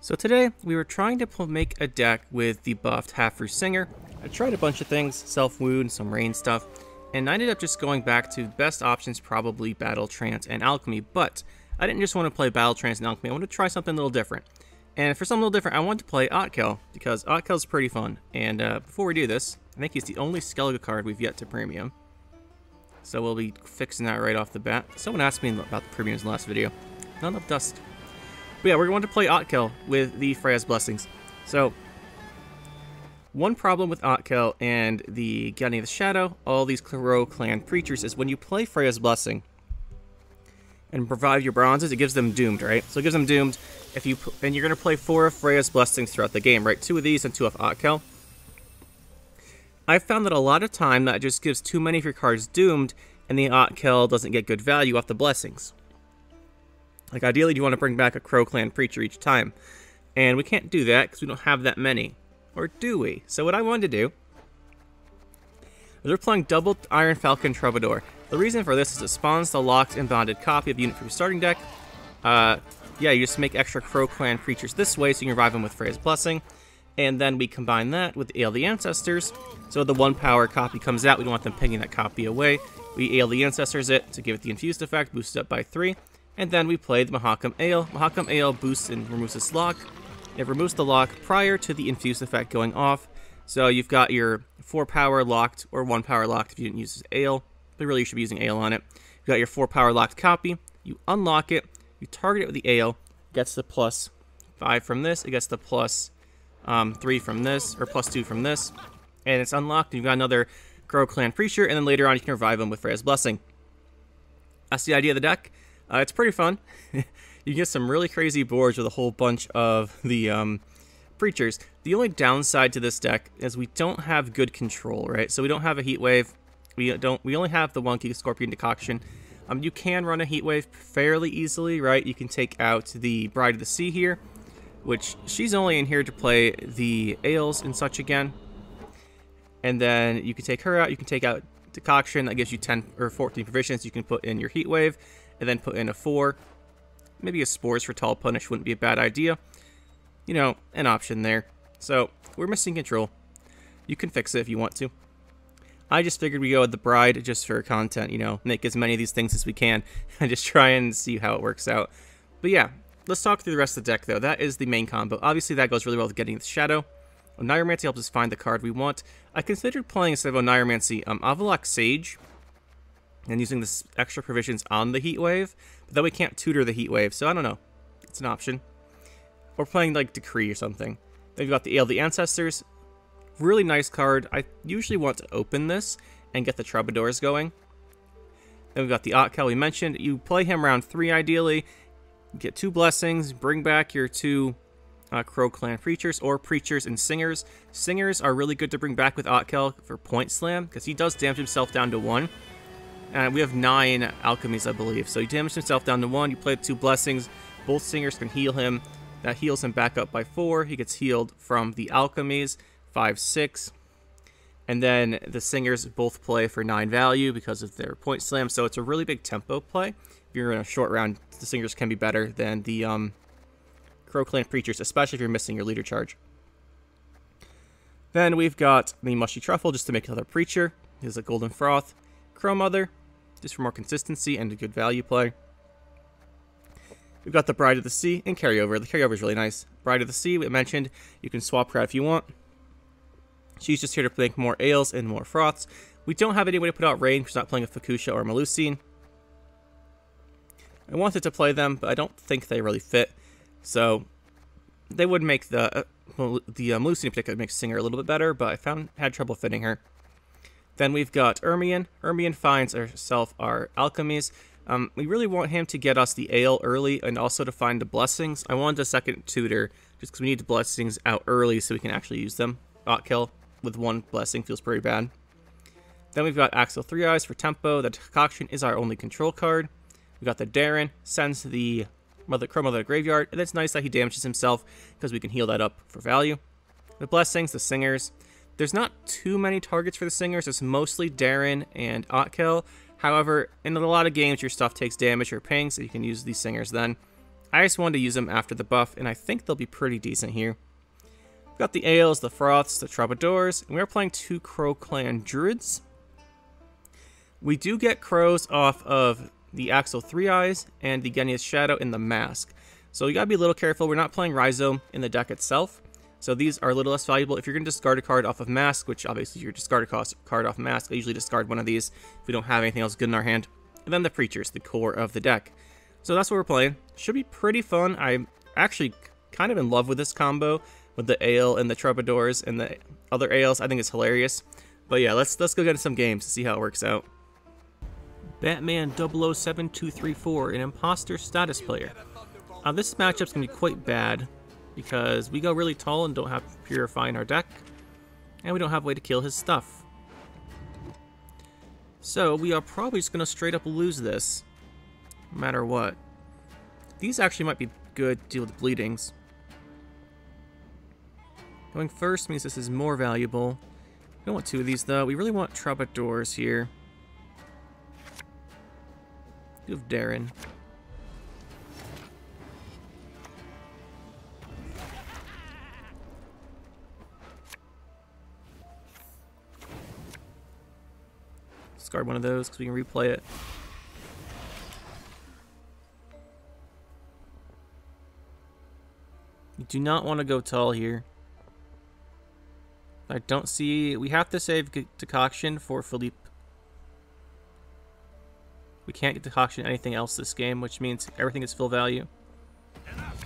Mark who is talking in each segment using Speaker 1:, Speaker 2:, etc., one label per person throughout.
Speaker 1: So today, we were trying to make a deck with the buffed Half-Roost Singer. I tried a bunch of things, Self-Wound, some Rain stuff, and I ended up just going back to the best options, probably Battle, Trance, and Alchemy, but I didn't just want to play Battle, Trance, and Alchemy, I wanted to try something a little different. And for something a little different, I wanted to play Otkill, because Otkill's pretty fun. And before we do this, I think he's the only Skellige card we've yet to premium. So we'll be fixing that right off the bat. Someone asked me about the premiums in the last video. Not enough dust. But yeah, we're going to play Otkill with the Freya's Blessings. So, one problem with Otkill and the Getting of the Shadow, all these Crow Clan creatures, is when you play Freya's Blessing and revive your bronzes, it gives them Doomed, right? So it gives them Doomed, if you and you're going to play 4 of Freya's Blessings throughout the game, right? 2 of these and 2 of Otkill. I've found that a lot of time that just gives too many of your cards Doomed, and the Otkill doesn't get good value off the Blessings. Like, ideally, you want to bring back a Crow Clan Preacher each time. And we can't do that, because we don't have that many. Or do we? So what I wanted to do is we're playing double Iron Falcon Troubadour. The reason for this is it spawns the locked and bonded copy of unit from your starting deck. Yeah, you just make extra Crow Clan Preachers this way, so you can revive them with Freya's Blessing. And then we combine that with Ale the Ancestors. So the 1-power copy comes out, we don't want them pinging that copy away. We Ale the Ancestors it to give it the infused effect, boost it up by 3. And then we play the Mahakam Ale. Mahakam Ale boosts and removes this lock. It removes the lock prior to the infused effect going off. So you've got your 4-power locked, or 1-power locked if you didn't use this Ale. But really you should be using Ale on it. You've got your 4-power locked copy. You unlock it. You target it with the Ale. It gets the plus 5 from this. It gets the plus 3 from this, or plus 2 from this. And it's unlocked. And you've got another Crow Clan Preacher. And then later on you can revive them with Freya's Blessing. That's the idea of the deck. It's pretty fun. You get some really crazy boards with a whole bunch of the preachers. The only downside to this deck is we don't have good control, right? So we don't have a Heat Wave. We only have the Wonky Scorpion Decoction. You can run a Heat Wave fairly easily, right? You can take out the Bride of the Sea here, which she's only in here to play the Ales and such again. And then you can take her out. You can take out Decoction. That gives you 10 or 14 provisions. You can put in your Heat Wave. And then put in a 4. Maybe a Spores for Tall Punish wouldn't be a bad idea. You know, an option there. So, we're missing control. You can fix it if you want to. I just figured we go with the Bride just for content, you know, make as many of these things as we can. And just try and see how it works out. But yeah, let's talk through the rest of the deck though. That is the main combo. Obviously that goes really well with Getting the Shadow. Oneiromancy helps us find the card we want. I considered playing instead of Oneiromancy, Avalok Sage. And using this extra provisions on the Heat Wave, but then we can't tutor the Heat Wave, so I don't know. It's an option. Or playing like Decree or something. Then we've got the Ale the Ancestors. Really nice card. I usually want to open this and get the Troubadours going. Then we've got the Otkill we mentioned. You play him round 3 ideally. Get 2 Blessings, bring back your 2 Crow Clan Preachers, or Preachers and Singers. Singers are really good to bring back with Otkill for Point Slam, because he does damage himself down to 1. And we have 9 alchemies, I believe. So he damaged himself down to 1. You play 2 Blessings. Both Singers can heal him. That heals him back up by 4. He gets healed from the alchemies, 5, 6. And then the Singers both play for 9 value because of their Point Slam. So it's a really big tempo play. If you're in a short round, the Singers can be better than the Crow Clan Preachers, especially if you're missing your leader charge. Then we've got the Mushy Truffle just to make another Preacher. Here's a Golden Froth. Crow Mother, just for more consistency and a good value play. We've got the Bride of the Sea and Carryover. The Carryover is really nice. Bride of the Sea, we mentioned, you can swap her out if you want. She's just here to make more Ales and more Froths. We don't have any way to put out Rain because we're not playing a Fukusha or a Melusine. I wanted to play them, but I don't think they really fit. So, they would make the Melusine in particular make Singer a little bit better, but I had trouble fitting her. Then we've got Ermion. Ermion finds herself our alchemies. We really want him to get us the Ale early and also to find the Blessings. I wanted a second tutor just because we need the Blessings out early so we can actually use them. Otkill with 1 Blessing feels pretty bad. Then we've got Axel 3 Eyes for tempo. The Decoction is our only control card. We've got the Darren, sends the Crow Mother to the graveyard, and it's nice that he damages himself because we can heal that up for value. The Blessings, the Singers. There's not too many targets for the Singers. It's mostly Darren and Otkill. However, in a lot of games, your stuff takes damage or pings, so you can use these Singers then. I just wanted to use them after the buff, and I think they'll be pretty decent here. We've got the Ales, the Froths, the Troubadours, and we are playing 2 Crow Clan Druids. We do get crows off of the Axel 3 Eyes and the Genius Shadow in the Mask. So you gotta be a little careful. We're not playing Rhizome in the deck itself, so these are a little less valuable. If you're gonna discard a card off of Mask, which obviously you're discard a card off Mask, I usually discard one of these if we don't have anything else good in our hand. And then the Preachers, the core of the deck. So that's what we're playing. Should be pretty fun. I'm actually kind of in love with this combo with the Ale and the Troubadours and the other Ales. I think it's hilarious. But yeah, let's go get into some games to see how it works out. Batman 007234, an imposter status player. This matchup's going to be quite bad because we go really tall and don't have Purify in our deck, and we don't have a way to kill his stuff. So we are probably just going to straight up lose this, no matter what. These actually might be good to deal with bleedings. Going first means this is more valuable. We don't want 2 of these though. We really want Troubadours here. We have Darren. Discard one of those because we can replay it. You do not want to go tall here. I don't see... We have to save Decoction for Philippe. We can't get Decoction anything else this game, which means everything is full value.
Speaker 2: Enough.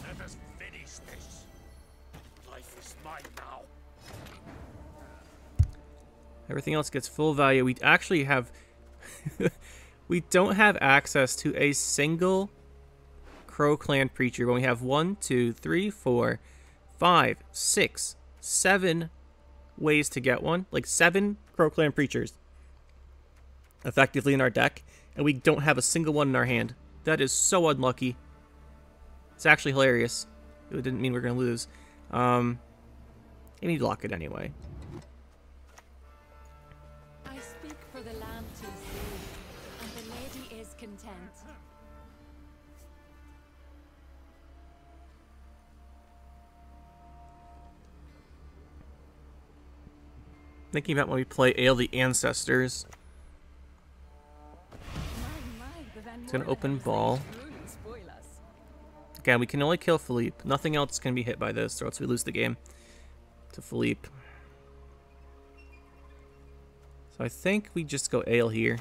Speaker 2: Let us finish this. Life is mine now.
Speaker 1: Everything else gets full value. We actually have... we don't have access to a single Crow Clan Preacher when we have 1, 2, 3, 4, 5, 6, 7 ways to get one. Like 7 Crow Clan Preachers effectively in our deck, and we don't have a single one in our hand. That is so unlucky. It's actually hilarious. It didn't mean we were going to lose. I need to lock it anyway.
Speaker 3: I speak for the lamb to see, and the lady is content.
Speaker 1: Thinking about when we play Ale the Ancestors. It's going to open ball. Again, we can only kill Philippe. Nothing else can be hit by this, or else we lose the game to Philippe. So I think we just go Ale here.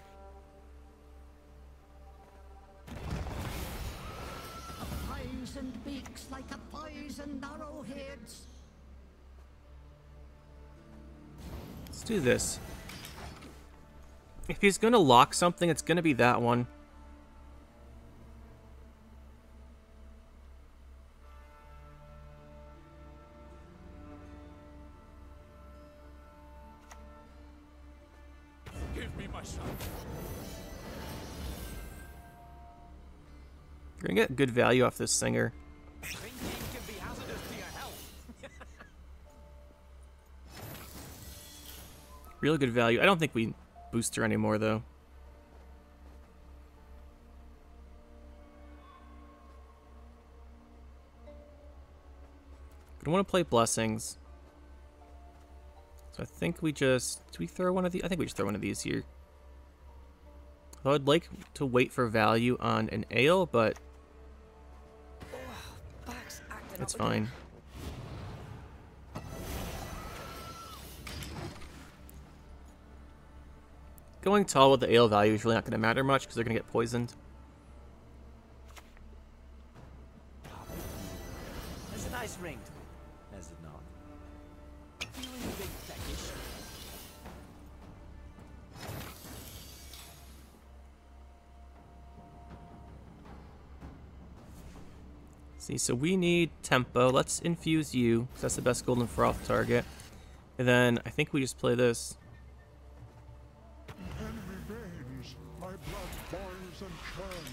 Speaker 4: A poison beaks like a poison arrowheads.
Speaker 1: Let's do this. If he's going to lock something, it's going to be that one.
Speaker 2: Give me my son.
Speaker 1: We're going to get good value off this Singer.
Speaker 2: Drinking can be hazardous to your health.
Speaker 1: Real good value. I don't think we boost her anymore, though. I want to play Blessings. So I think we just... Do we throw one of these? I think we just throw one of these here. Although I'd like to wait for value on an Ale, but... It's fine. Going tall with the Ale value is really not going to matter much because they're going to get poisoned.
Speaker 2: There's a nice ring to it, is it not? Feeling a bit peckish.
Speaker 1: See, so we need tempo. Let's infuse you, because that's the best Golden Froth target. And then I think we just play this.
Speaker 5: In veins, my blood boils and churns.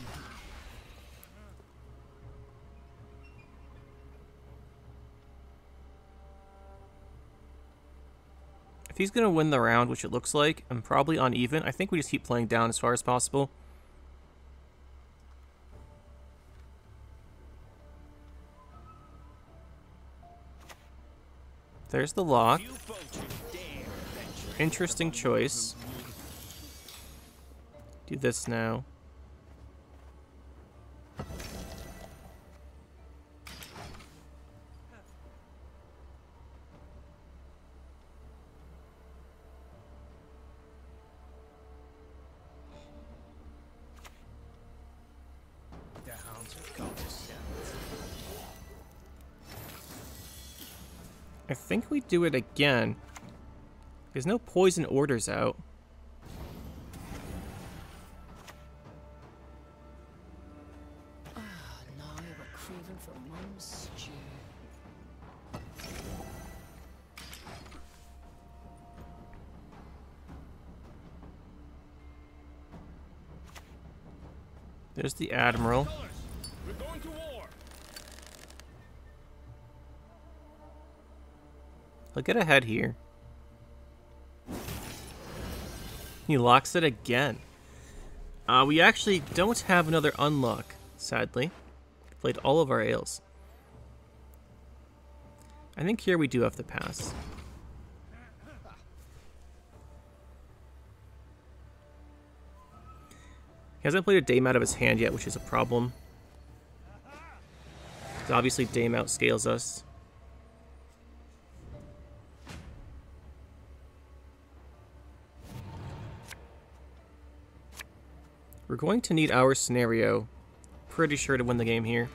Speaker 1: If he's going to win the round, which it looks like, and probably uneven, I think we just keep playing down as far as possible. There's the lock. Interesting choice. Do this now. I think we do it again. There's no poison orders out.
Speaker 4: Ah, now we're craving for mum's stew.
Speaker 1: There's the Admiral.
Speaker 2: We're going to war.
Speaker 1: He'll get ahead here. He locks it again. We actually don't have another unlock, sadly. Played all of our ales. I think here we do have to pass. He hasn't played a Dame out of his hand yet, which is a problem. So obviously Dame outscales us. We're going to need our scenario, pretty sure, to win the game here.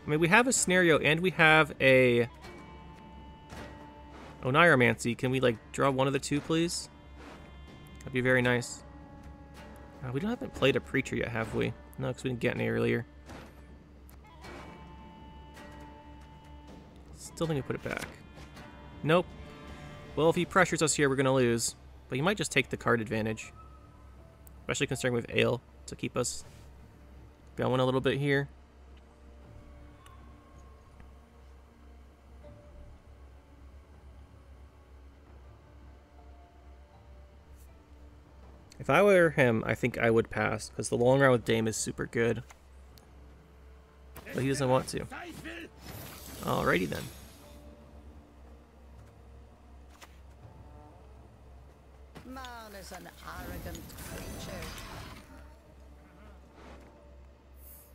Speaker 1: I mean, we have a scenario and we have a Oniromancy. Can we, like, draw one of the two, please? That'd be very nice. We haven't played a Preacher yet, have we? No, because we didn't get any earlier. Still think we put it back. Nope. Well, if he pressures us here, we're going to lose. But he might just take the card advantage. Especially considering we have Ale to keep us going a little bit here. If I were him, I think I would pass, because the long round with Dame is super good. But he doesn't want to. Alrighty then.
Speaker 4: Man is an arrogant creature.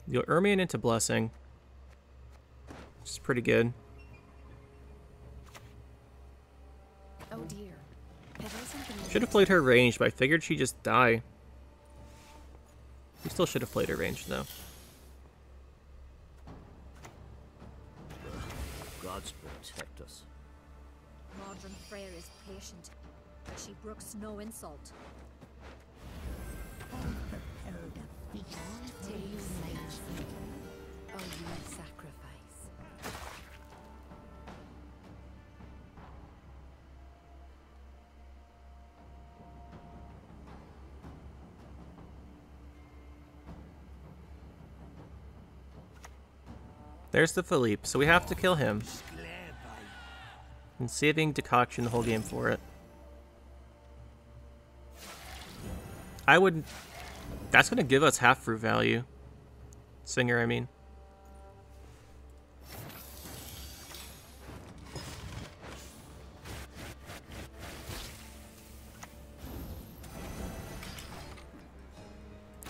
Speaker 1: You'll Ermion into Blessing, which is pretty good.
Speaker 3: Oh dear. Have I something
Speaker 1: Should have played her range, but I figured she'd just die. We still should have played her range, though.
Speaker 6: Gods protect us.
Speaker 3: Modern Freyr is patient, but she brooks no insult.
Speaker 4: Prepared a feast for you, mates.
Speaker 3: Oh, you sacrifice.
Speaker 1: There's the Philippe, so we have to kill him. And saving Decoction the whole game for it. I would... That's going to give us half fruit value. Singer, I mean.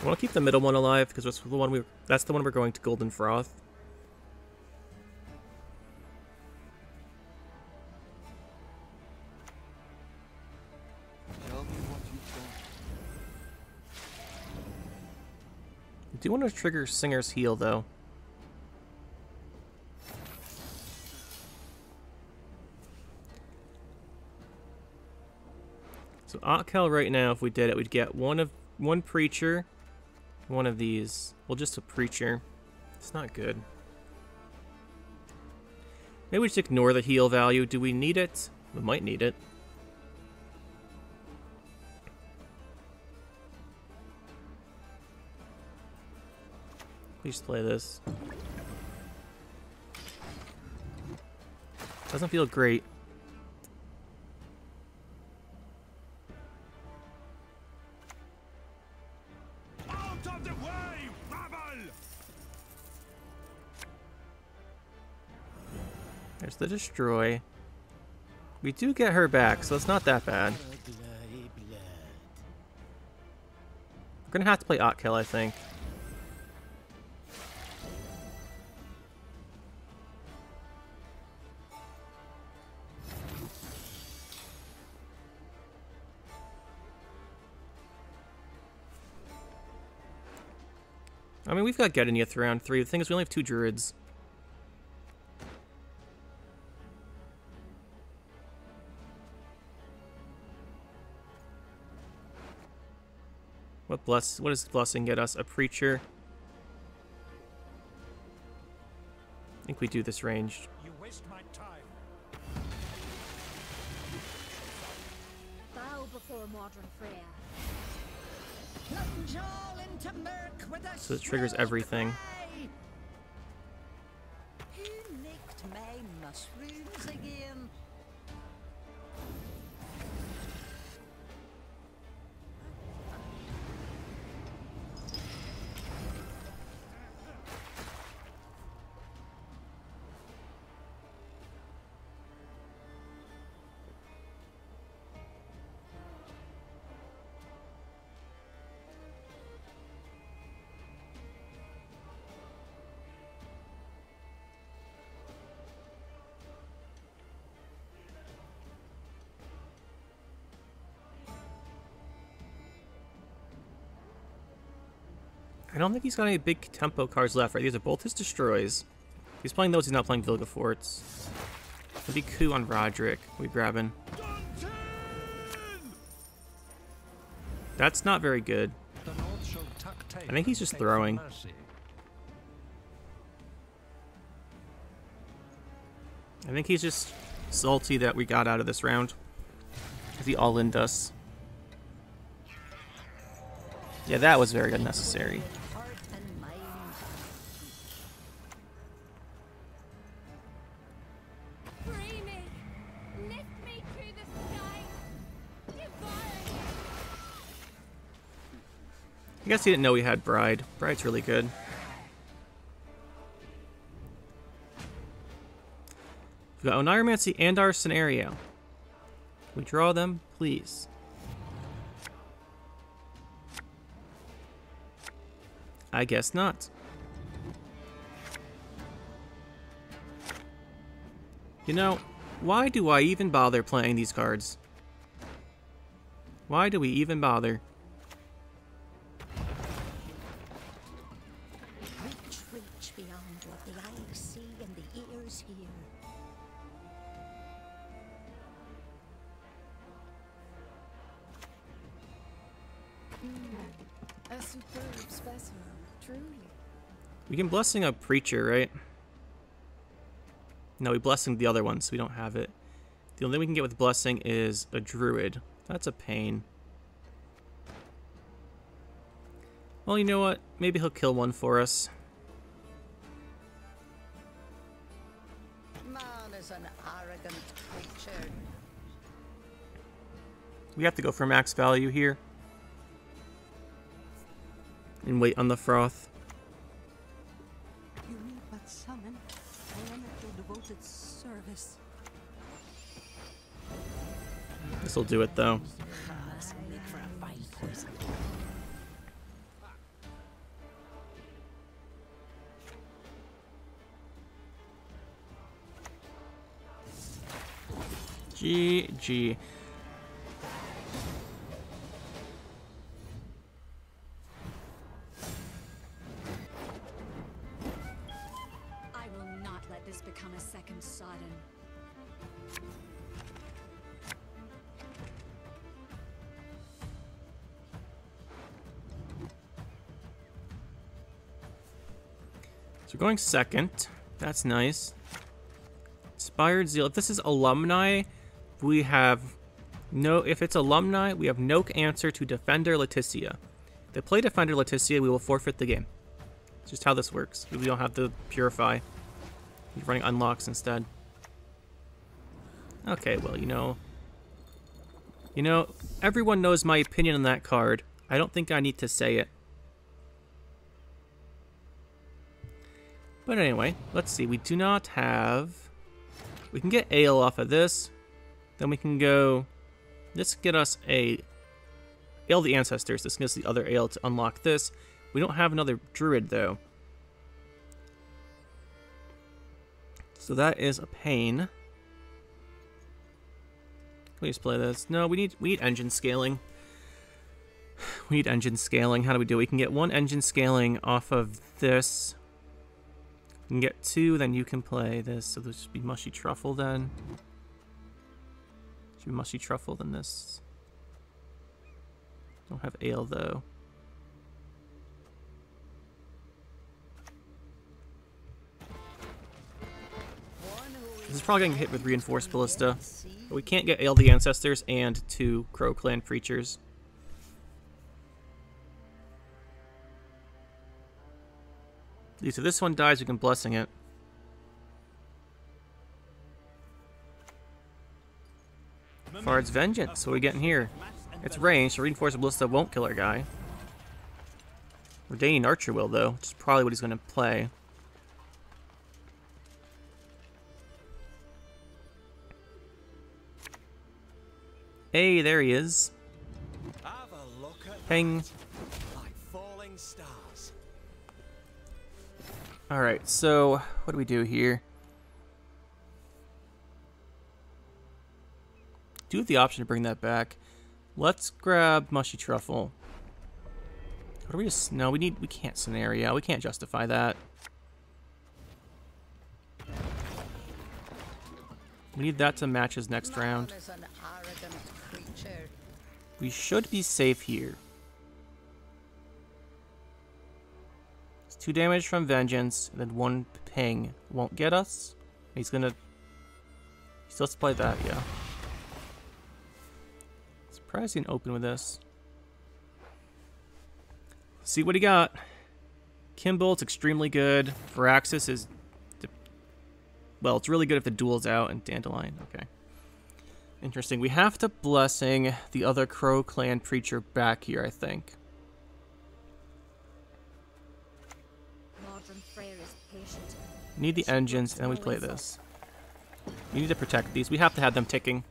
Speaker 1: I want to keep the middle one alive because that's the one we're going to Golden Froth.
Speaker 6: Tell me what you've got.
Speaker 1: I do want to trigger Singer's heal, though. So Otkel right now, if we did it, we'd get one Preacher, one of these. Well, just a Preacher. It's not good. Maybe we just ignore the heal value. Do we need it? We might need it. We just play this. Doesn't feel great.
Speaker 2: Out of the way, rabble!
Speaker 1: There's the Destroy. We do get her back, so it's not that bad. We're gonna have to play Otkill, I think. I mean, we've got Gedeniath round 3. The thing is, we only have 2 Druids. What does Blessing get us? A Preacher. I think we do this ranged.
Speaker 2: You waste my time.
Speaker 3: Bow before modern Freya.
Speaker 4: Plunge all into murk with a
Speaker 1: So it triggers
Speaker 4: shrill
Speaker 1: everything.
Speaker 4: cry. Who nicked my mushrooms again?
Speaker 1: I don't think he's got any big tempo cards left, right? These are both his destroys. If he's playing those, he's not playing Vilgefortz. It'd be coup on Roderick. We grabbing. That's not very good.
Speaker 2: The North shall tuck tail
Speaker 1: I think he's just
Speaker 2: and beg
Speaker 1: throwing.
Speaker 2: for mercy.
Speaker 1: I think he's just salty that we got out of this round. Because he all-in'd us. Yeah, that was very unnecessary.
Speaker 4: Heart and mind.
Speaker 3: Free me! Lift me through the sky! Devour me!
Speaker 1: I guess he didn't know we had Bride. Bride's really good. We've got Oneiromancy and our scenario. Can we draw them, please? I guess not. You know, why do I even bother playing these cards? Why do we even bother?
Speaker 4: Reach beyond what the eyes see and the ears hear.
Speaker 3: A superb specimen, truly.
Speaker 1: We can Blessing a Preacher, right? No, we Blessing the other one, so we don't have it. The only thing we can get with Blessing is a Druid. That's a pain. Well, you know what? Maybe he'll kill one for us.
Speaker 4: Man is an arrogant creature.
Speaker 1: We have to go for max value here. And wait on the Froth.
Speaker 4: You need but summon. I am at your devoted service.
Speaker 1: This'll do it, though.
Speaker 4: This will make for a fine poison.
Speaker 1: GG.
Speaker 3: I will not let this become a second Sodom.
Speaker 1: So we're going second. That's nice. Inspired Zeal. If this is alumni, we have no. If it's alumni, we have no answer to Defender Leticia. If they play Defender Leticia, we will forfeit the game. It's just how this works. We don't have the Purify. We're running unlocks instead. Okay, well, you know, everyone knows my opinion on that card. I don't think I need to say it. But anyway, let's see. We do not have... We can get Ale off of this. Then we can go... This get us a Ale of the Ancestors. This gives us the other Ale to unlock this. We don't have another Druid, though. So that is a pain. Can we just play this? No, we need engine scaling. We need engine scaling. How do we do it? We can get 1 engine scaling off of this. We can get 2, then you can play this. So this should be Mushy Truffle then. Should be Mushy Truffle than this. Don't have Ale though. This is probably going to get hit with Reinforced Ballista. But we can't get Ale the Ancestors and 2 Crow Clan Preachers. So this one dies, we can Blessing it. Fard's Vengeance, what are we getting here? It's ranged, so Reinforced Ballista won't kill our guy. Ordaining Archer will, though, which is probably what he's going to play. Hey, there he is. Ping. Alright, so what do we do here? Do have the option to bring that back. Let's grab Mushy Truffle. What do we just... No, we can't scenario. We can't justify that. We need that to match his next round. We should be safe here. 2 damage from Vengeance, and then 1 ping won't get us. He's gonna... He still has to play that, yeah. Surprised he didn't open with this. See what he got. Kimbolt's extremely good. Viraxis is... Well, it's really good if the duel's out, and Dandelion, okay. Interesting. We have to Blessing the other Crow Clan Preacher back here, I think. We need the engines, and then we play this. We need to protect these. We have to have them ticking.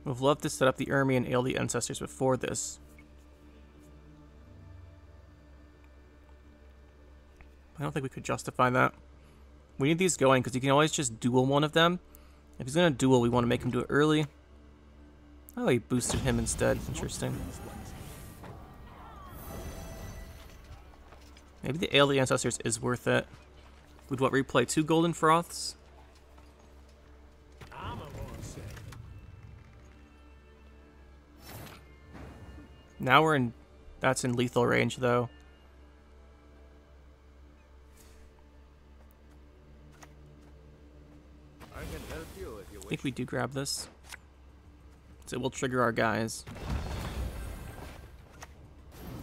Speaker 1: We've loved to set up the Army and Ale the Ancestors before this. I don't think we could justify that. We need these going because you can always just duel one of them. If he's going to duel, we want to make him do it early. Oh, he boosted him instead. Interesting. Maybe the Ale the Ancestors is worth it. Would what, replay 2 Golden Froths? Now we're in... That's in lethal range, though. I think we do grab this. So it will trigger our guys.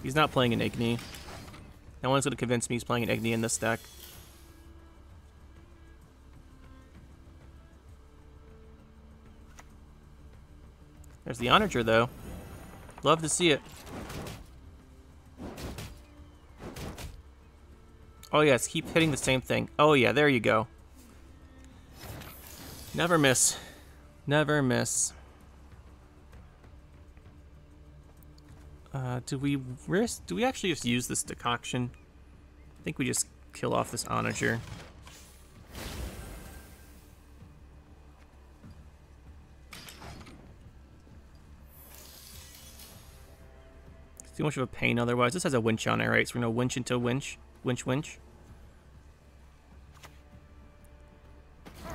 Speaker 1: He's not playing an Igni. No one's going to convince me he's playing an Igni in this deck. There's the Onager, though. Love to see it. Oh yes, keep hitting the same thing. Oh yeah, there you go. Never miss. Never miss. Do we risk? Do we actually just use this decoction? I think we just kill off this Onager. Too much of a pain otherwise. This has a winch on it, right? So we're gonna winch into winch. Winch, winch.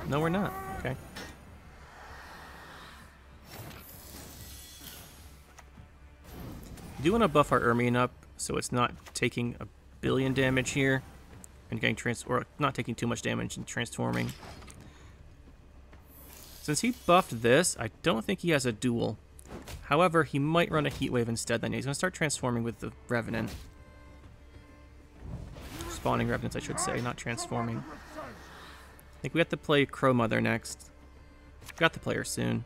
Speaker 1: No, we're not. Okay. We do want to buff our Ermion up so it's not taking a billion damage here and getting or not taking too much damage and transforming. Since he buffed this, I don't think he has a duel. However, he might run a Heat Wave instead. Then he's going to start transforming with the Revenant. Spawning Revenants, I should say, not transforming. I think we have to play Crow Mother next. Got to play her soon.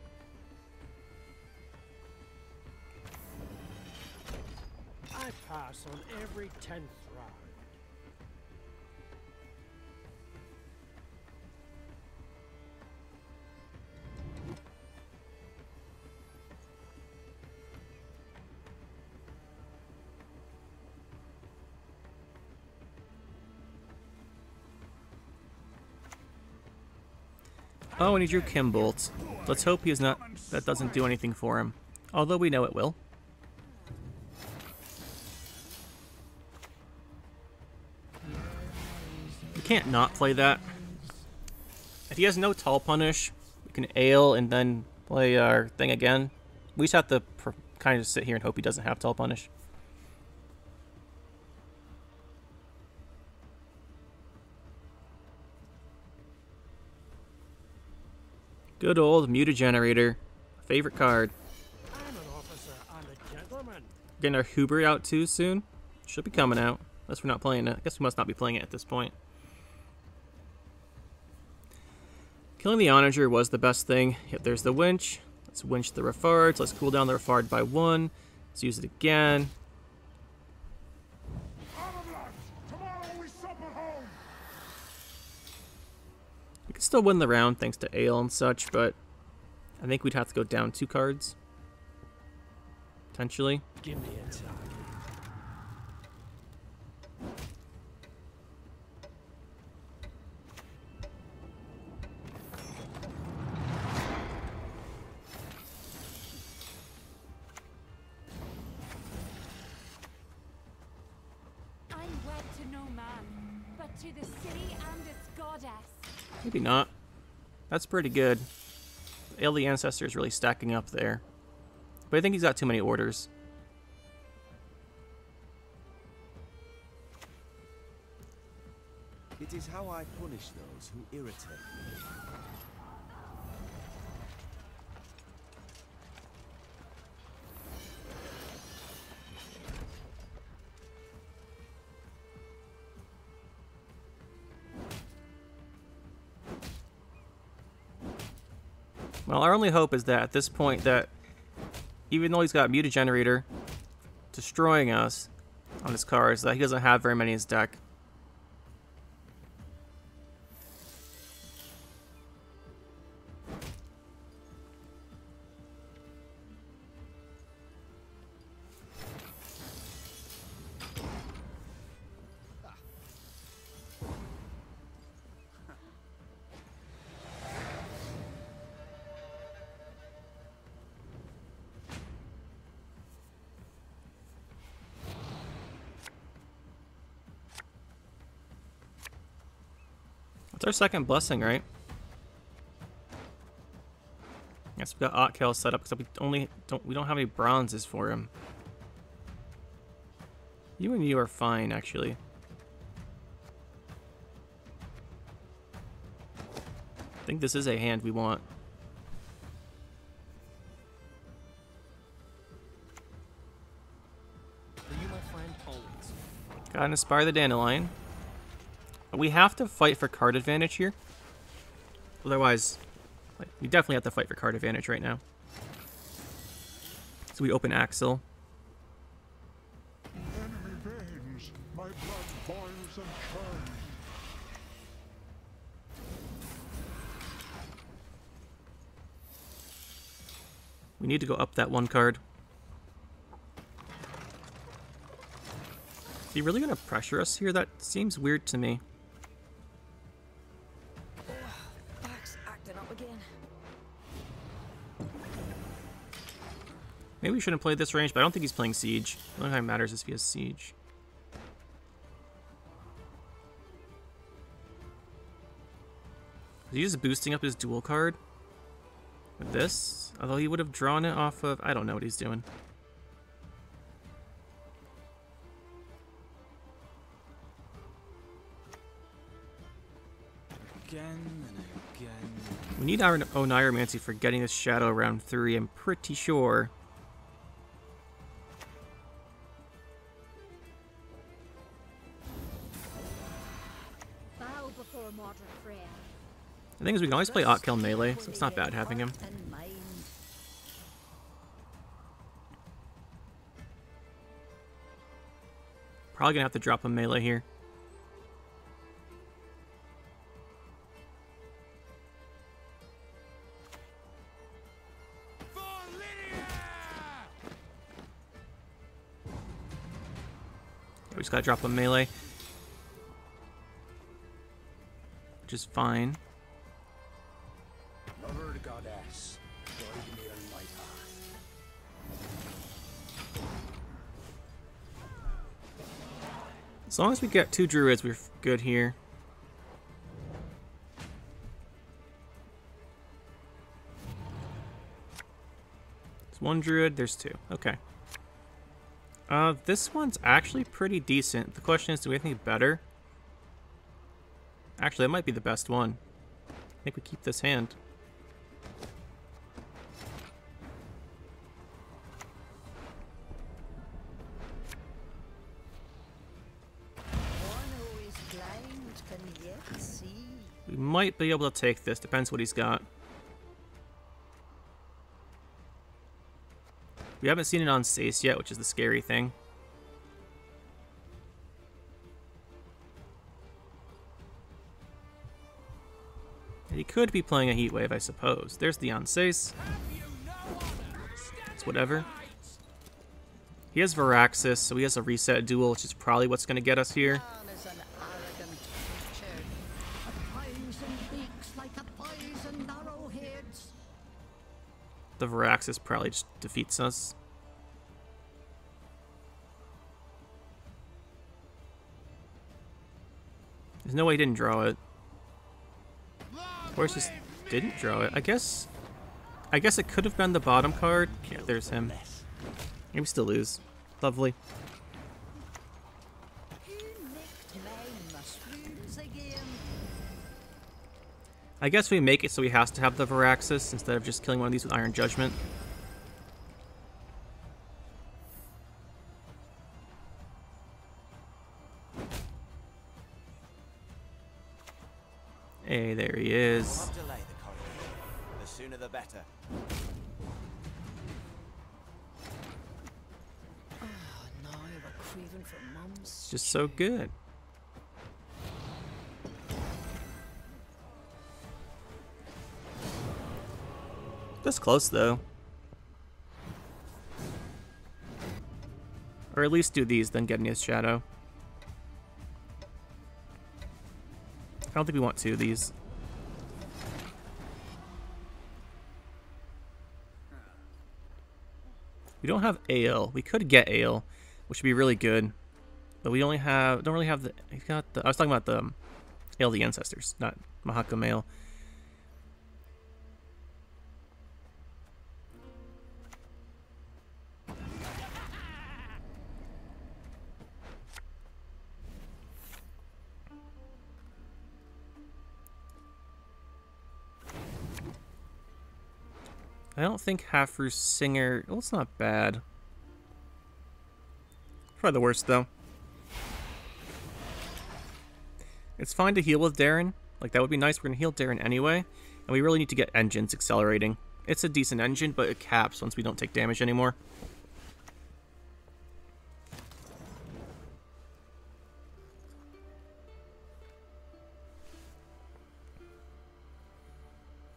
Speaker 7: I pass on every 10th round.
Speaker 1: Oh, and he drew Kimbolt. Let's hope that doesn't do anything for him. Although we know it will. We can't not play that. If he has no Tall Punish, we can Ale and then play our thing again. We just have to kind of sit here and hope he doesn't have Tall Punish. Good old Mutagenerator. Favorite card.
Speaker 7: I'm an officer and a gentleman.
Speaker 1: Getting our Hubert out too soon. Should be coming out. Unless we're not playing it. I guess we must not be playing it at this point. Killing the Onager was the best thing. Yep, there's the winch. Let's winch the Refards. Let's cool down the Refard by 1. Let's use it again.
Speaker 5: Tomorrow we sup at home.
Speaker 1: We could still win the round thanks to Ale and such, but I think we'd have to go down 2 cards. Potentially.
Speaker 7: Give me a time.
Speaker 3: I'm wed to no man, but to the city and its goddess.
Speaker 1: Maybe not. That's pretty good. Ale the Ancestor is really stacking up there. But I think he's got too many orders.
Speaker 8: It is how I punish those who irritate me.
Speaker 1: Well, our only hope is that at this point that even though he's got Mutagenerator destroying us on his cards, that he doesn't have very many in his deck. It's our second blessing, right? Yes, we got Otkel set up because we don't have any bronzes for him. You and you are fine, actually. I think this is a hand we want.
Speaker 6: For you, my friend, always.
Speaker 1: Gotta inspire the Dandelion. We have to fight for card advantage here. Otherwise, like, we definitely have to fight for card advantage right now. So we open Axel.
Speaker 5: Enemy veins, my blood boils and churns.
Speaker 1: We need to go up that 1 card. Is he really gonna pressure us here? That seems weird to me. Maybe we shouldn't play this range, but I don't think he's playing Siege. The only time it matters is if he has Siege. Is he just boosting up his dual card with this? Although he would have drawn it off of... I don't know what he's doing.
Speaker 6: Again and again.
Speaker 1: We need our Oneiromancy for getting this Shadow round 3, I'm pretty sure.
Speaker 3: Bow before Mordred Freya.
Speaker 1: The thing is, we can always play Kill melee, so it's not bad having him. Probably gonna have to drop a melee here. We just gotta drop a melee, which is fine.
Speaker 2: Mother goddess, guide me on my path.
Speaker 1: As long as we get 2 druids, we're good here. There's 1 druid, there's 2. Okay. This one's actually pretty decent. The question is, do we have anything better? Actually, that might be the best one. I think we keep this hand. We might be able to take this. Depends what he's got. We haven't seen it on Ace yet, which is the scary thing. And he could be playing a Heatwave, I suppose. There's the Aces. It's whatever. He has Varaxis, so he has a reset duel, which is probably what's going to get us here. The Varaxis probably just defeats us. There's no way he didn't draw it. Or he just didn't draw it. I guess it could have been the bottom card. Yeah, there's him. Maybe we still lose. Lovely. I guess we make it so he has to have the Varaxis instead of just killing one of these with Iron Judgment. Hey, there he is.
Speaker 8: The sooner the better.
Speaker 1: It's just so good. That's close, though. Or at least do these, then get in his shadow. I don't think we want 2 of these. We don't have Ale. We could get Ale, which would be really good. But we only have, don't really have the, I was talking about the Ale of the Ancestors, not Mahakam Ale. I don't think Half-Roost Singer... Well, it's not bad. Probably the worst, though. It's fine to heal with Darren. Like, that would be nice. We're going to heal Darren anyway. And we really need to get engines accelerating. It's a decent engine, but it caps once we don't take damage anymore.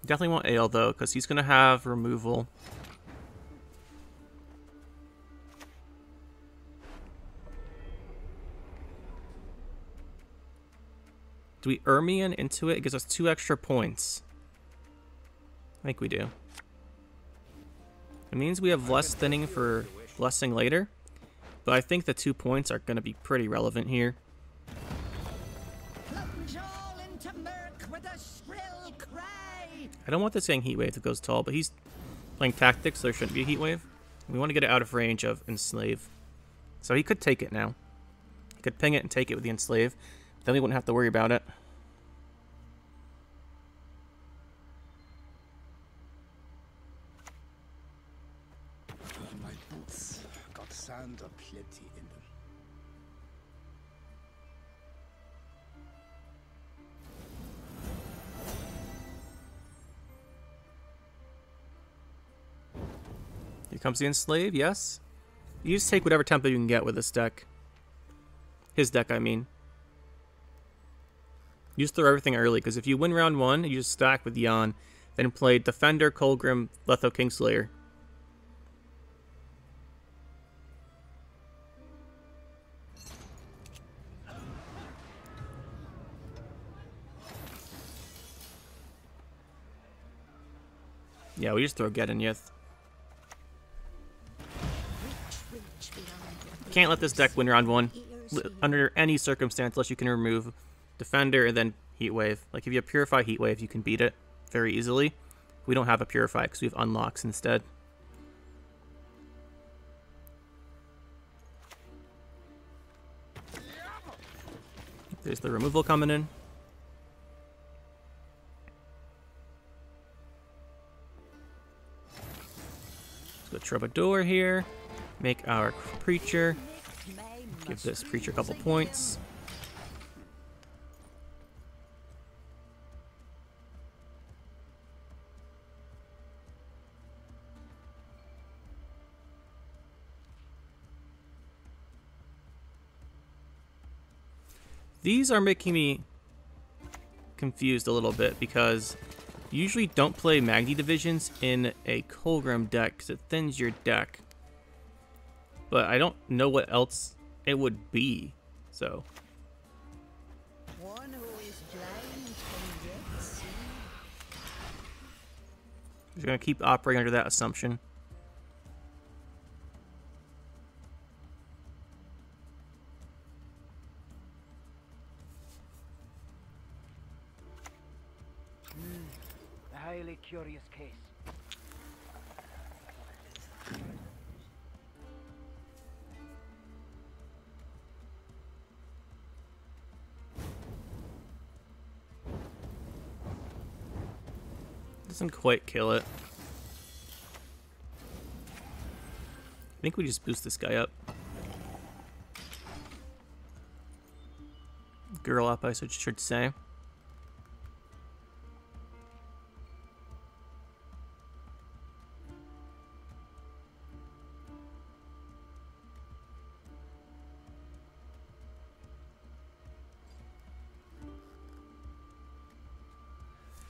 Speaker 1: Definitely want Ale, though, because he's going to have removal. Do we Ermion into it? It gives us 2 extra points. I think we do. It means we have less thinning for Blessing later, but I think the 2 points are going to be pretty relevant here. I don't want this getting Heatwave that goes tall, but he's playing Tactics, so there shouldn't be a Heatwave. We want to get it out of range of Enslave. So he could take it now. He could ping it and take it with the Enslave. Then we wouldn't have to worry about it.
Speaker 2: My boots got sand aplenty in them.
Speaker 1: Here comes the Enslave, yes. You just take whatever tempo you can get with this deck. His deck, I mean. You just throw everything early, because if you win round 1, you just stack with Jan, then play Defender, Colgrim, Letho Kingslayer. Yeah, we just throw Gedenyith. Can't let this deck win round 1 under any circumstance unless you can remove Defender and then Heatwave. Like if you have Purify Heatwave, you can beat it very easily. We don't have a Purify because we have Unlocks instead. There's the removal coming in. Let's go Troubadour here. Make our Preacher. Give this Preacher a couple points. These are making me confused a little bit because you usually don't play Magni Divisions in a Colgrim deck because it thins your deck. But I don't know what else it would be, so.
Speaker 4: One who is blind can yet see.
Speaker 1: We're going to keep operating under that assumption.
Speaker 7: A highly curious case.
Speaker 1: Doesn't quite kill it. I think we just boost this guy up. Girl up, I should say.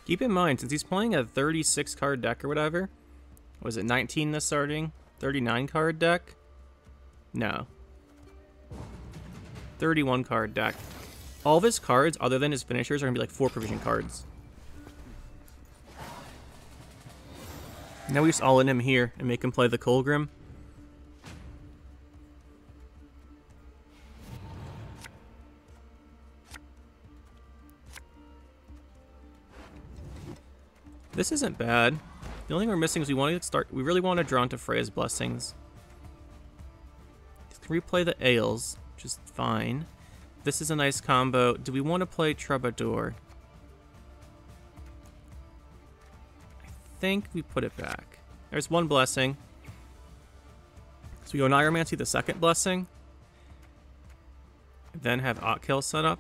Speaker 1: Keep in mind, since he's playing a 36 card deck or whatever, was it 19 this starting? 39 card deck? No. 31 card deck. All of his cards, other than his finishers, are going to be like 4 provision cards. Now we just all in him here and make him play the Colgrim. This isn't bad. The only thing we're missing is we really want to draw into Freya's Blessings. Can replay the Ales, which is fine. This is a nice combo. Do we want to play Troubadour? I think we put it back. There's one blessing. So we go Nigromancy, the second blessing. Then have Otkill set up.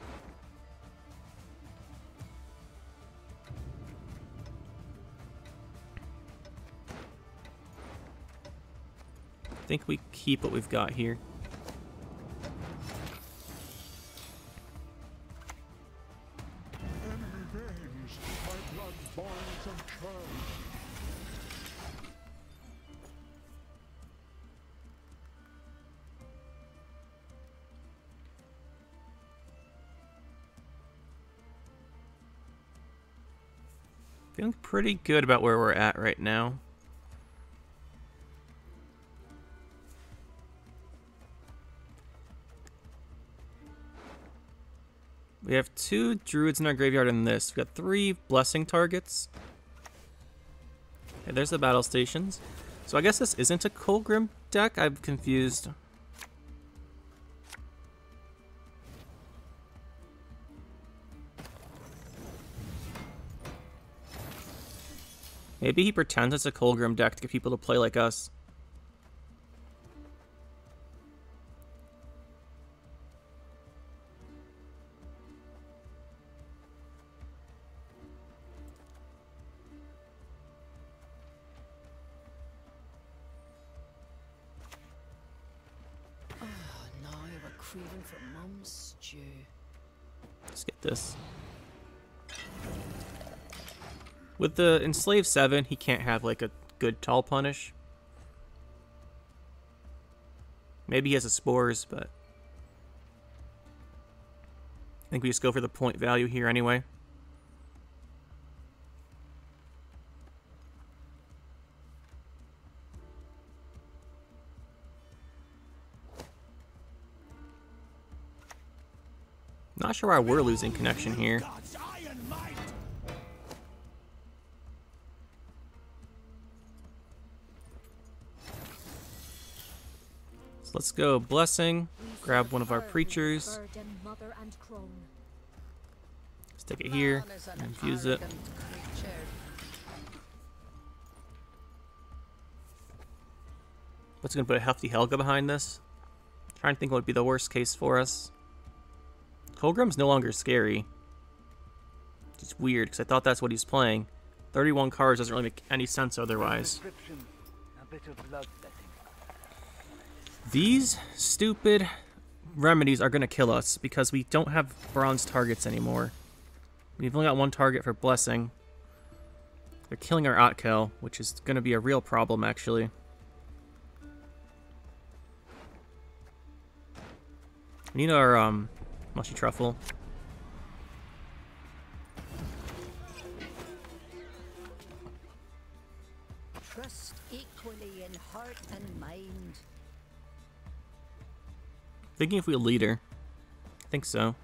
Speaker 1: I think we keep what we've got here.
Speaker 5: Enemy veins, my blood boils and churns.
Speaker 1: Feeling pretty good about where we're at right now. We have 2 Druids in our graveyard in this. We've got 3 Blessing targets. Okay, there's the battle stations. So I guess this isn't a Colgrim deck. I'm confused. Maybe he pretends it's a Colgrim deck to get people to play like us.
Speaker 4: craving for mum's stew.
Speaker 1: Let's get this. With the Enslaved 7, he can't have like a good tall punish. Maybe he has a Spores, but I think we just go for the point value here anyway. Not sure why we're losing connection here.
Speaker 2: God's iron might.
Speaker 1: So let's go Blessing, grab one of our Preachers,
Speaker 3: Burden, mother and crone.
Speaker 1: stick it here,
Speaker 4: Man is an
Speaker 1: infuse it.
Speaker 4: arrogant creature.
Speaker 1: What's gonna put a hefty Helga behind this? Trying to think what would be the worst case for us. Colgrim's no longer scary. It's weird because I thought that's what he's playing. 31 cards doesn't really make any sense otherwise. These stupid remedies are gonna kill us because we don't have bronze targets anymore. We've only got one target for Blessing. They're killing our Otkel, which is gonna be a real problem actually. We need our mushy truffle.
Speaker 4: Trust equally in heart and mind.
Speaker 1: Thinking if we lead her. I think so.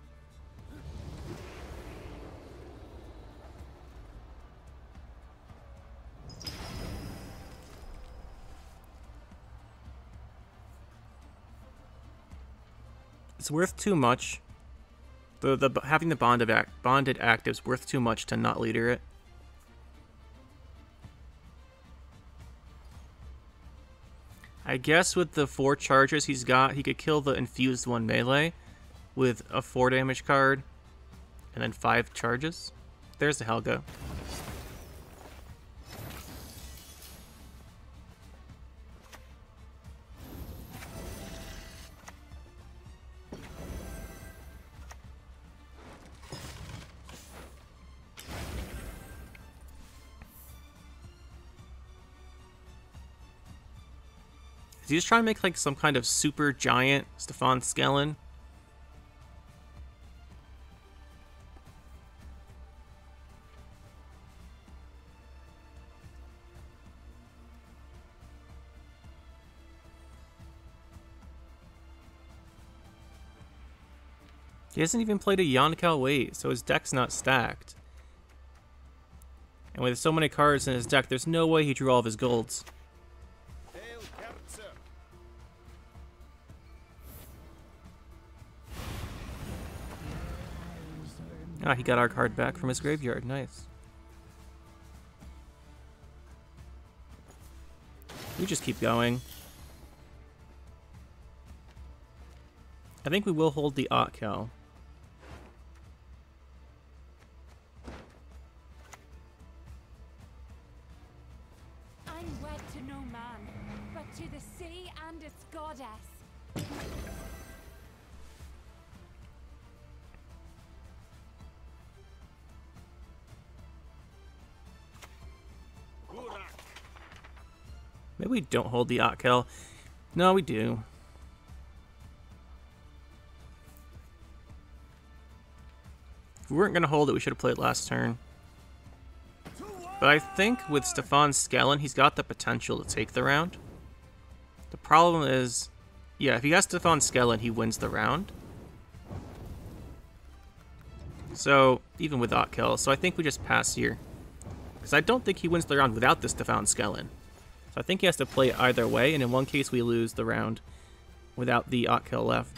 Speaker 1: It's worth too much. Having the bonded active's worth too much to not leader it. I guess with the 4 charges he's got, he could kill the infused one melee with a 4 damage card and then 5 charges. There's the Helga. Is he just trying to make like some kind of super giant Stefan Skellen? He hasn't even played a Yonkel Wait, so his deck's not stacked. And with so many cards in his deck, there's no way he drew all of his golds. Ah, he got our card back from his graveyard. Nice. We just keep going. I think we will hold the Otkel.
Speaker 3: I'm wed to no man, but to the sea and its goddess.
Speaker 1: Maybe we don't hold the Otkel. No, we do. If we weren't going to hold it, we should have played last turn. But I think with Stefan Skellen, he's got the potential to take the round. The problem is, yeah, if he has Stefan Skellen, he wins the round. So, even with Otkel, so I think we just pass here. Because I don't think he wins the round without the Stefan Skellen. So I think he has to play it either way, and in one case we lose the round without the Otkel left.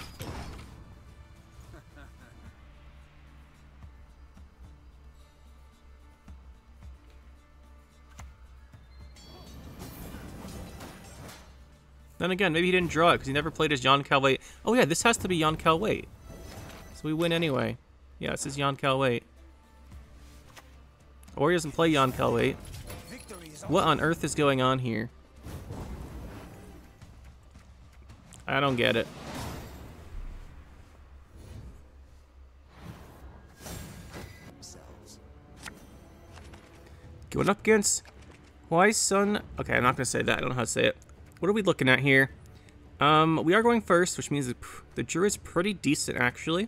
Speaker 1: Then again, maybe he didn't draw it because he never played his Yonkel Wait. Oh yeah, this has to be Yonkel Wait. So we win anyway. Yeah, this is Yonkel Wait. Or he doesn't play Yonkel Wait. What on earth is going on here? I don't get it. Going up against Wise Sun. Okay, I'm not going to say that. I don't know how to say it. What are we looking at here? We are going first, which means the Druid's pretty decent, actually.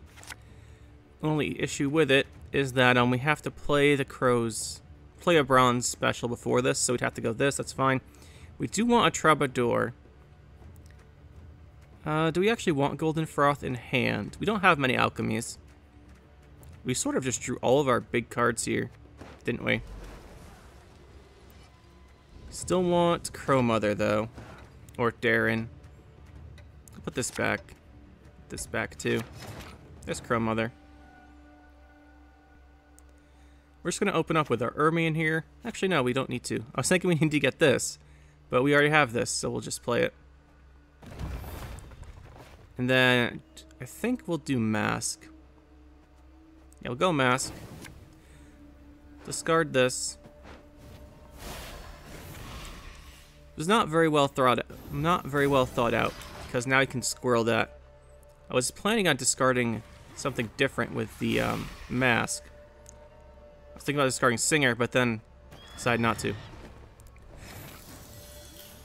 Speaker 1: Only issue with it is that we have to play the Crows, play a bronze special before this, so we'd have to go this. That's fine. We do want a Troubadour. Do we actually want Golden Froth in hand? We don't have many alchemies. We sort of just drew all of our big cards here, didn't we? Still want Crow Mother, though. Or Darren. I'll put this back. This back, too. There's Crow Mother. We're just going to open up with our Ermi in here. Actually, no, we don't need to. I was thinking we need to get this. But we already have this, so we'll just play it. And then I think we'll do Mask. Yeah, we'll go Mask. Discard this. It was not very well thought out, because now I can squirrel that. I was planning on discarding something different with the Mask. I was thinking about discarding Singer, but then decided not to.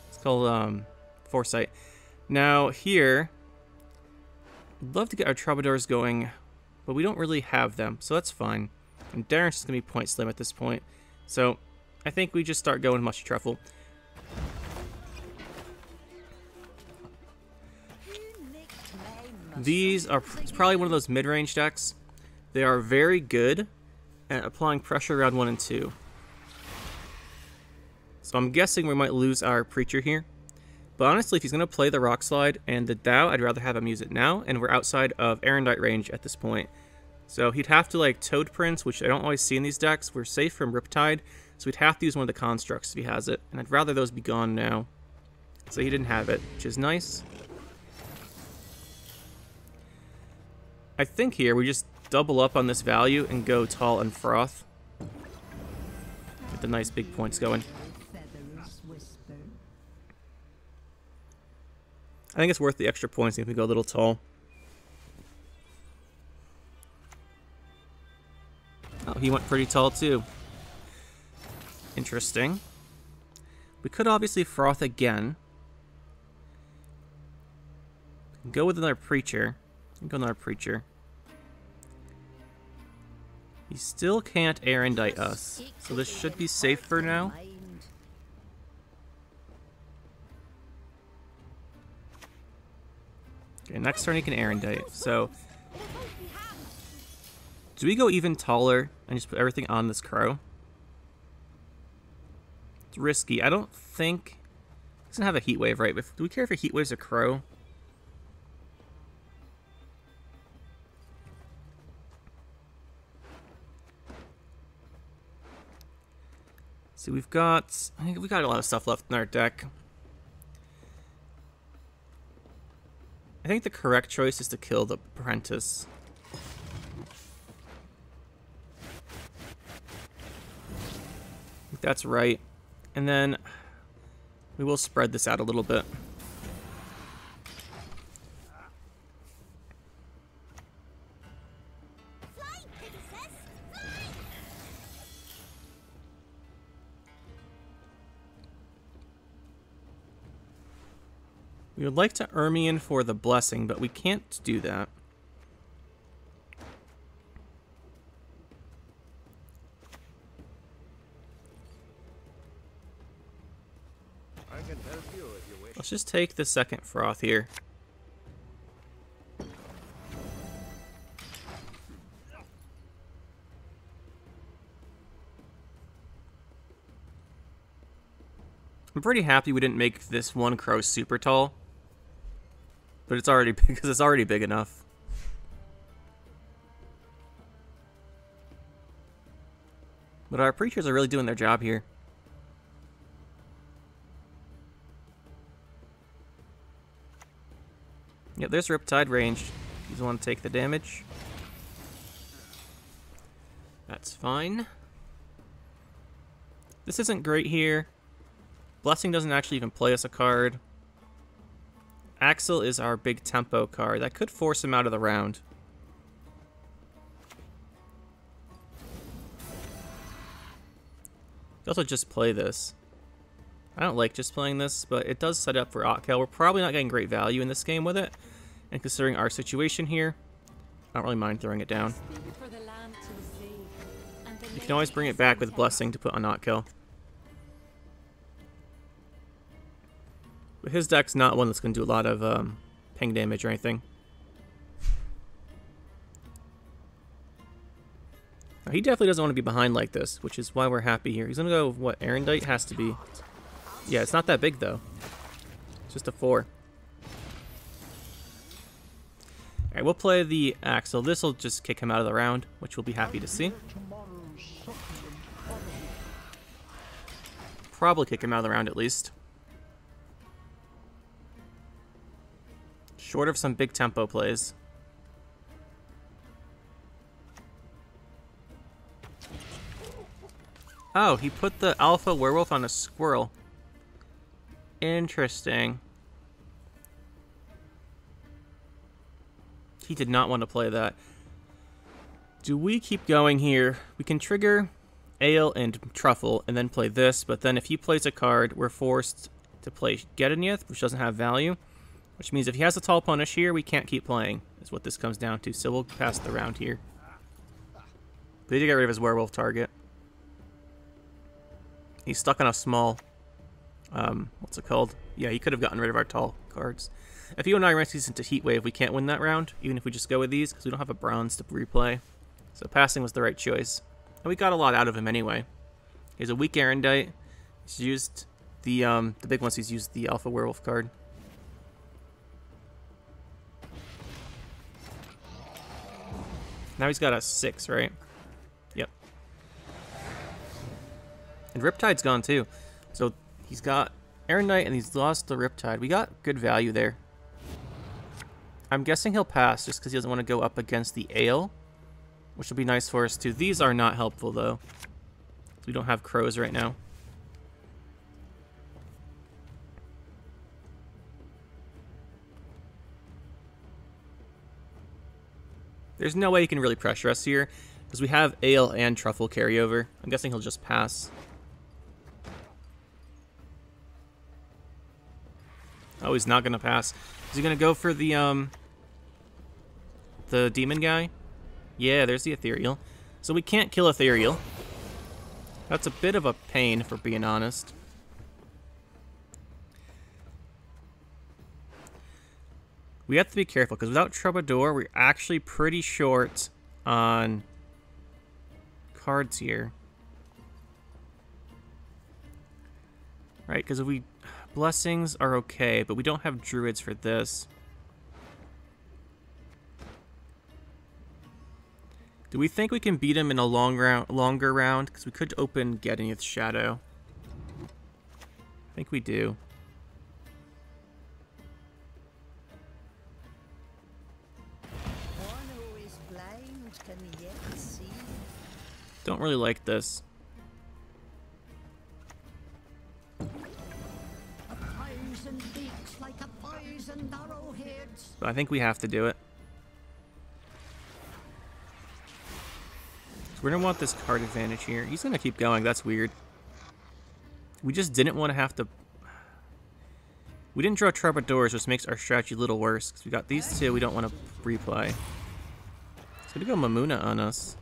Speaker 1: It's called Foresight. Now here, I'd love to get our Troubadours going, but we don't really have them, so that's fine. And Darren's just going to be point slim at this point. So I think we just start going Much Truffle. These are probably one of those mid-range decks. They are very good at applying pressure around 1 and 2. So I'm guessing we might lose our Preacher here. But honestly, if he's going to play the Rock Slide and the Dow, I'd rather have him use it now, and we're outside of Erendite range at this point. So he'd have to, like, Toad Prince, which I don't always see in these decks. We're safe from Riptide, so we'd have to use one of the constructs if he has it. And I'd rather those be gone now. So he didn't have it, which is nice. I think here we just double up on this value and go Tall and Froth. Get the nice big points going. I think it's worth the extra points if we go a little tall. Oh, he went pretty tall too. Interesting. We could obviously Froth again. Go with another Preacher. Go another Preacher. He still can't Erendite us, so this should be safe for now. Okay, next turn he can Erendite. So, do we go even taller and just put everything on this Crow? It's risky. I don't think... It doesn't have a Heat Wave, right? But do we care if a Heat Wave's a Crow? See, I think we've got a lot of stuff left in our deck. I think the correct choice is to kill the Apprentice. I think that's right. And then we will spread this out a little bit. We would like to Ermi in for the Blessing, but we can't do that.
Speaker 2: I can help you if you wish.
Speaker 1: Let's just take the second Froth here. I'm pretty happy we didn't make this one Crow super tall. But it's already big, because it's already big enough. But our Preachers are really doing their job here. Yep, there's Riptide ranged. You want to take the damage. That's fine. This isn't great here. Blessing doesn't actually even play us a card. Axel is our big tempo card. That could force him out of the round. could also just play this. I don't like just playing this, but it does set up for Otkel. We're probably not getting great value in this game with it. And considering our situation here, I don't really mind throwing it down.
Speaker 3: For the land to the sea, and the
Speaker 1: You can always bring it back with Blessing to put on Otkel. But his deck's not one that's going to do a lot of ping damage or anything. Now, he definitely doesn't want to be behind like this, which is why we're happy here. He's going to go with what Erendite has to be. Yeah, it's not that big, though. It's just a 4. Alright, we'll play the Axle. This will just kick him out of the round, which we'll be happy to see. Probably kick him out of the round, at least. Short of some big tempo plays. Oh, he put the alpha werewolf on a squirrel. Interesting. He did not want to play that. Do we keep going here? We can trigger Ale and Truffle and then play this, but then if he plays a card, we're forced to play Gedonyth, which doesn't have value. Which means if he has a Tall Punish here, we can't keep playing, is what this comes down to. So we'll pass the round here. But he did get rid of his werewolf target. He's stuck on a small... what's it called? Yeah, he could have gotten rid of our tall cards. If he and I rent these into Heatwave, we can't win that round, even if we just go with these, because we don't have a bronze to replay. So passing was the right choice. And we got a lot out of him anyway. He has a weak Erendite. He's used the big ones, he's used the Alpha Werewolf card. Now he's got a 6, right? Yep. And Riptide's gone too. So he's got Erendite and he's lost the Riptide. We got good value there. I'm guessing he'll pass just because he doesn't want to go up against the Ale, which will be nice for us too. These are not helpful though. We don't have crows right now. There's no way he can really pressure us here, because we have Ale and Truffle carryover. I'm guessing he'll just pass. Oh, he's not going to pass. Is he going to go for the demon guy? Yeah, there's the Ethereal. So we can't kill Ethereal. That's a bit of a pain, for being honest. We have to be careful, because without Troubadour, we're actually pretty short on cards here. Right, because if we... Blessings are okay, but we don't have Druids for this. Do we think we can beat him in a longer round? Because we could open Gedonyth's Shadow. I think we do. Don't really like this. But I think we have to do it. So we're going to want this card advantage here. He's going to keep going. That's weird. We just didn't want to have to... We didn't draw Troubadours, which makes our strategy a little worse. Because we got these two we don't want to replay. So to go Mamuna on us.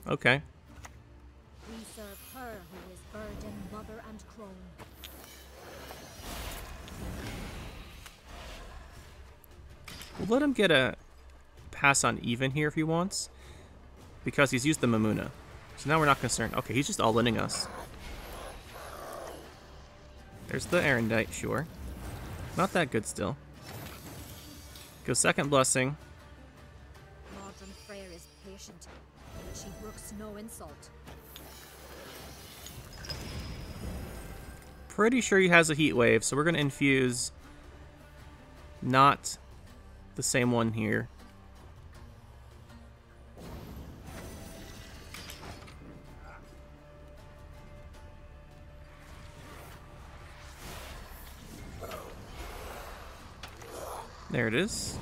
Speaker 1: Okay.
Speaker 3: We serve her who is burden, mother, and crone.
Speaker 1: We'll let him get a pass on even here if he wants, because he's used the Mamuna. So now we're not concerned. Okay, he's just all-inning us. There's the Erendite, sure. Not that good still. Go second Blessing.
Speaker 3: Modern Freyr is patient, but she brooks no insult.
Speaker 1: Pretty sure he has a Heat Wave, so we're going to infuse not the same one here. There it is.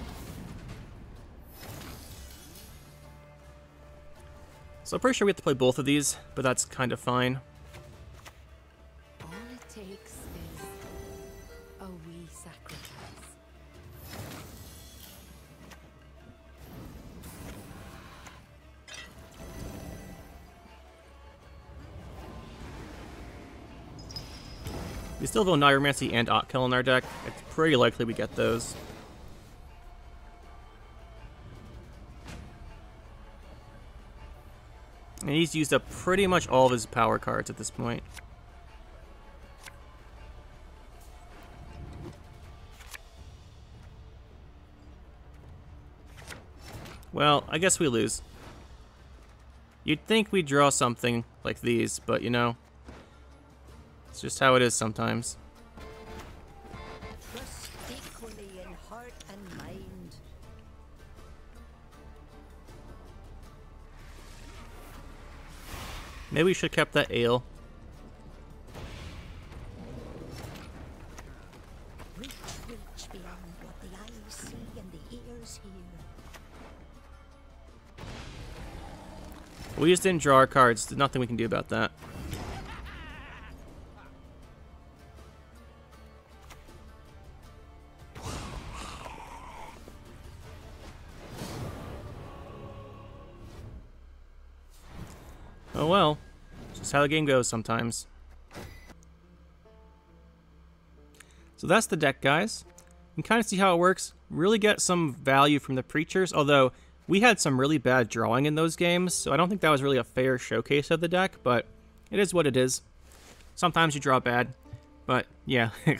Speaker 1: So I'm pretty sure we have to play both of these, but that's kind of fine.
Speaker 3: All it takes is a wee sacrifice.
Speaker 1: We still have Niromancy and Otkill in our deck. It's pretty likely we get those. And he's used up pretty much all of his power cards at this point. Well, I guess we lose. You'd think we'd draw something like these, but you know, it's just how it is sometimes.
Speaker 4: Trust equally in heart and mind.
Speaker 1: Maybe we should have kept that ale.
Speaker 4: Reach beyond what the eyes see and the ears hear.
Speaker 1: We just didn't draw our cards. There's nothing we can do about that. Oh well, it's just how the game goes sometimes. So that's the deck, guys. You can kind of see how it works. Really get some value from the Preachers, although we had some really bad drawing in those games, so I don't think that was really a fair showcase of the deck, but it is what it is. Sometimes you draw bad, but yeah. What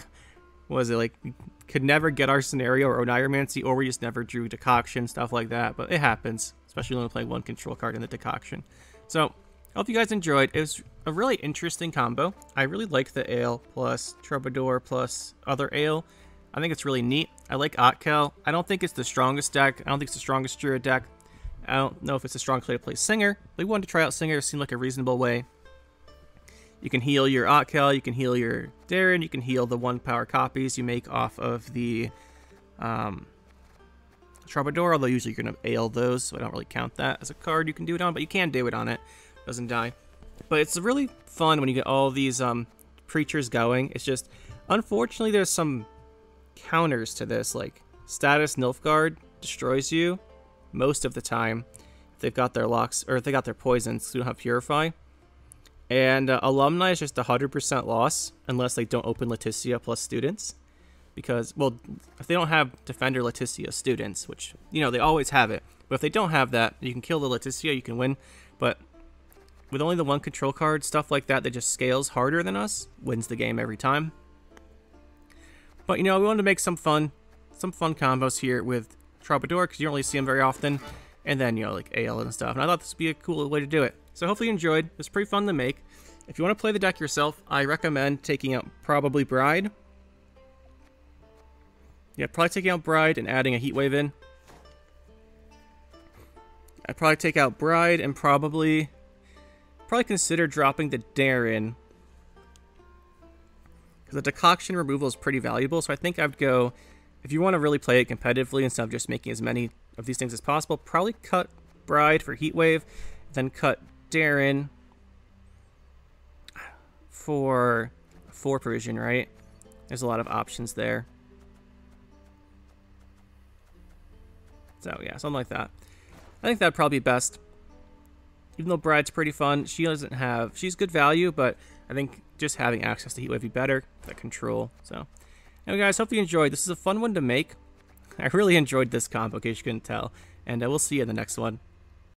Speaker 1: was it, like, we could never get our scenario or Niromancy, or we just never drew Decoction, stuff like that, but it happens, especially when we play one control card in the Decoction. So, I hope you guys enjoyed. It was a really interesting combo. I really like the Ale plus Troubadour plus other Ale. I think it's really neat. I like Otkel. I don't think it's the strongest deck. I don't think it's the strongest Druid deck. I don't know if it's a strong play to play Singer. We wanted to try out Singer. It seemed like a reasonable way. You can heal your Otkel, you can heal your Darren, you can heal the 1-power copies you make off of the Troubadour, although usually you're going to Ale those, so I don't really count that as a card you can do it on, but you can do it on it. Doesn't die. But it's really fun when you get all these Preachers going. It's just, unfortunately, there's some counters to this, like Status Nilfgaard destroys you most of the time if they've got their locks, or if they got their poisons, so you don't have Purify. And Alumni is just 100% loss unless they don't open Leticia plus Students. Because, well, if they don't have Defender Leticia Students, which, you know, they always have it. But if they don't have that, you can kill the Leticia, you can win. But with only the one control card, stuff like that just scales harder than us, wins the game every time. But, you know, we wanted to make some fun combos here with Troubadour, because you don't really see them very often. And then, you know, like Ale and stuff. And I thought this would be a cool way to do it. So hopefully you enjoyed. It was pretty fun to make. If you want to play the deck yourself, I recommend taking out probably Bride. Yeah, probably taking out Bride and adding a Heatwave in. I'd probably take out Bride and probably consider dropping the Darren. Because the Decoction removal is pretty valuable, so I think I would go, if you want to really play it competitively instead of just making as many of these things as possible, probably cut Bride for Heatwave, then cut Darren for 4 provision, right? There's a lot of options there. So yeah, something like that. I think that'd probably be best. Even though Bride's pretty fun, she's good value, but I think just having access to Heatwave would be better, that control. So anyway guys, hope you enjoyed. This is a fun one to make. I really enjoyed this combo, in case you couldn't tell. And we'll see you in the next one.